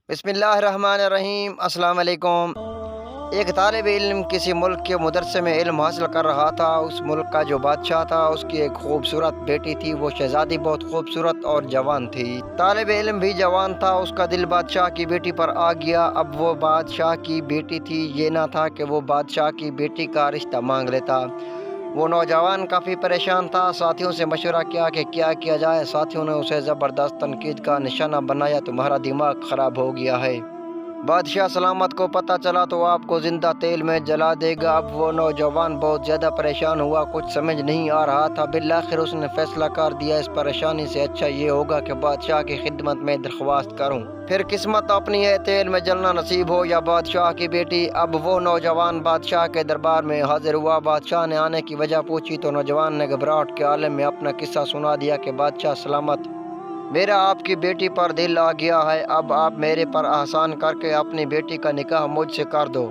बिस्मिल्लाहिर्रहमानिर्रहीम। अस्सलाम वालेकुम। एक तालिब इल्म किसी मुल्क के मदरसे में इल्म हासिल कर रहा था। उस मुल्क का जो बादशाह था उसकी एक खूबसूरत बेटी थी। वो शहजादी बहुत खूबसूरत और जवान थी। तालिब इल्म भी जवान था। उसका दिल बादशाह की बेटी पर आ गया। अब वो बादशाह की बेटी थी, ये ना था कि वो बादशाह की बेटी का रिश्ता मांग लेता। वो नौजवान काफ़ी परेशान था। साथियों से मशवरा किया कि क्या किया जाए। साथियों ने उसे ज़बरदस्त तनकीद का निशाना बनाया, तुम्हारा दिमाग ख़राब हो गया है। बादशाह सलामत को पता चला तो आपको ज़िंदा तेल में जला देगा। अब वो नौजवान बहुत ज़्यादा परेशान हुआ, कुछ समझ नहीं आ रहा था। बिलाखिर उसने फ़ैसला कर दिया, इस परेशानी से अच्छा ये होगा कि बादशाह की खिदमत में दरख्वास्त करूं। फिर किस्मत अपनी है, तेल में जलना नसीब हो या बादशाह की बेटी। अब वो नौजवान बादशाह के दरबार में हाजिर हुआ। बादशाह ने आने की वजह पूछी तो नौजवान ने घबराहट के आलम में अपना किस्सा सुना दिया कि बादशाह सलामत, मेरा आपकी बेटी पर दिल आ गया है। अब आप मेरे पर एहसान करके अपनी बेटी का निकाह मुझसे कर दो।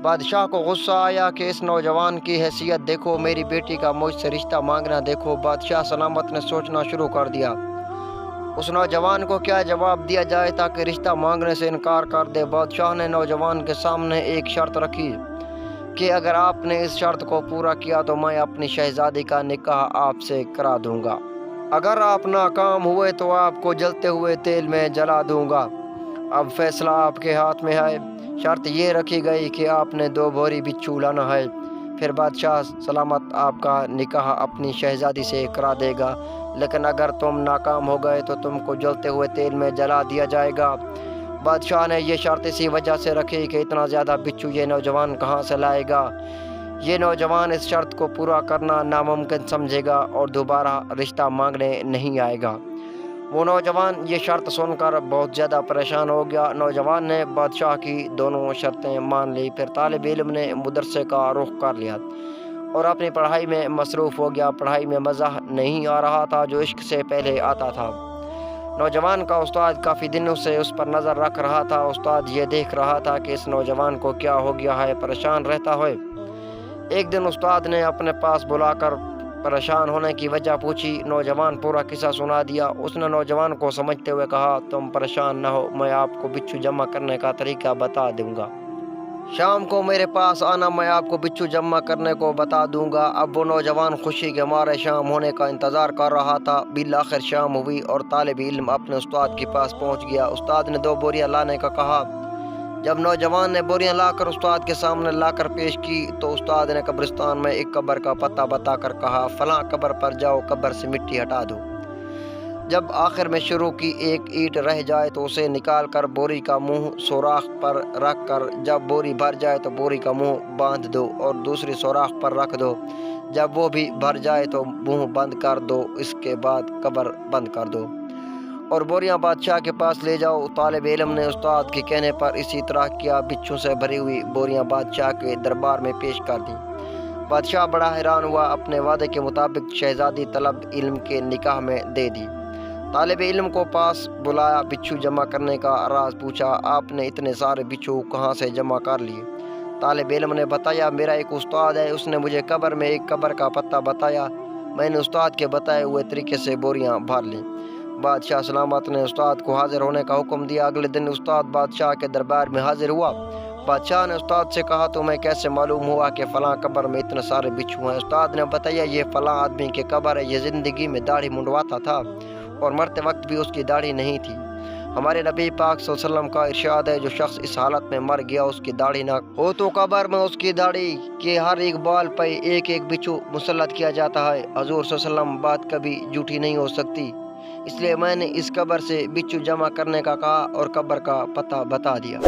बादशाह को गुस्सा आया कि इस नौजवान की हैसियत देखो, मेरी बेटी का मुझसे रिश्ता मांगना देखो। बादशाह सलामत ने सोचना शुरू कर दिया, उस नौजवान को क्या जवाब दिया जाए ताकि रिश्ता मांगने से इनकार कर दे। बादशाह ने नौजवान के सामने एक शर्त रखी कि अगर आपने इस शर्त को पूरा किया तो मैं अपनी शहजादी का निकाह आपसे करा दूंगा। अगर आप नाकाम हुए तो आपको जलते हुए तेल में जला दूंगा। अब फैसला आपके हाथ में है। शर्त ये रखी गई कि आपने 2 बोरी बिच्छू लाना है। फिर बादशाह सलामत आपका निकाह अपनी शहजादी से करा देगा, लेकिन अगर तुम नाकाम हो गए तो तुमको जलते हुए तेल में जला दिया जाएगा। बादशाह ने ये शर्त इसी वजह से रखी कि इतना ज़्यादा बिच्छू ये नौजवान कहाँ से लाएगा। ये नौजवान इस शर्त को पूरा करना नामुमकिन समझेगा और दोबारा रिश्ता मांगने नहीं आएगा। वो नौजवान ये शर्त सुनकर बहुत ज़्यादा परेशान हो गया। नौजवान ने बादशाह की दोनों शर्तें मान ली। फिर तालिब इल्म ने मदरसे का रुख कर लिया और अपनी पढ़ाई में मसरूफ़ हो गया। पढ़ाई में मज़ा नहीं आ रहा था जो इश्क से पहले आता था। नौजवान का उस्ताद काफ़ी दिनों से उस पर नज़र रख रहा था। उस्ताद ये देख रहा था कि इस नौजवान को क्या हो गया है, परेशान रहता है। एक दिन उस्ताद ने अपने पास बुलाकर परेशान होने की वजह पूछी। नौजवान पूरा किस्सा सुना दिया। उसने नौजवान को समझते हुए कहा, तुम परेशान न हो, मैं आपको बिच्छू जमा करने का तरीका बता दूंगा। शाम को मेरे पास आना, मैं आपको बिच्छू जमा करने को बता दूंगा। अब वो नौजवान खुशी के मारे शाम होने का इंतज़ार कर रहा था। बिलाखिर शाम हुई और तालिब इल्म अपने उस्ताद के पास पहुंच गया। उस्ताद ने 2 बोरियां लाने का कहा। जब नौजवान ने बोरियां लाकर उस्ताद के सामने लाकर पेश की तो उस्ताद ने कब्रिस्तान में एक कब्र का पता बताकर कहा, फलां कब्र पर जाओ, कब्र से मिट्टी हटा दो। जब आखिर में शुरू की एक ईंट रह जाए तो उसे निकाल कर बोरी का मुंह सुराख पर रख कर, जब बोरी भर जाए तो बोरी का मुंह बांध दो और दूसरी सुराख पर रख दो। जब वो भी भर जाए तो मुंह बंद कर दो। इसके बाद कब्र बंद कर दो और बोरियां बादशाह के पास ले जाओ। तालिब इल्म ने उस्ताद के कहने पर इसी तरह किया। बिच्छू से भरी हुई बोरियां बादशाह के दरबार में पेश कर दी। बादशाह बड़ा हैरान हुआ। अपने वादे के मुताबिक शहजादी तलब इल्म के निकाह में दे दी। तालिब इल्म को पास बुलाया, बिच्छू जमा करने का राज पूछा। आपने इतने सारे बिच्छू कहाँ से जमा कर लिए? तालिब इल्म ने बताया, मेरा एक उस्ताद है, उसने मुझे कब्र में एक कब्र का पता बताया। मैंने उस्ताद के बताए हुए तरीके से बोरियां भर लीं। बादशाह सलामत ने उस्ताद को हाजिर होने का हुक्म दिया। अगले दिन उस्ताद बादशाह के दरबार में हाजिर हुआ। बादशाह ने उस्ताद से कहा, तुम्हें कैसे मालूम हुआ कि फ़लाँ कब्र में इतने सारे बिच्छू हैं? उस्ताद ने बताया, ये फ़लाँ आदमी के कब्र है। ये ज़िंदगी में दाढ़ी मुंडवाता था और मरते वक्त भी उसकी दाढ़ी नहीं थी। हमारे नबी पाक सल्लल्लाहु अलैहि वसल्लम का इरशाद है, जो शख्स इस हालत में मर गया उसकी दाढ़ी ना हो तो कब्र में उसकी दाढ़ी के हर एक बाल पर एक एक बिच्छू मुसल्लत किया जाता है। हजूर सल्लल्लाहु अलैहि वसल्लम बात कभी झूठी नहीं हो सकती, इसलिए मैंने इस कब्र से बिच्छू जमा करने का कहा और कब्र का पता बता दिया।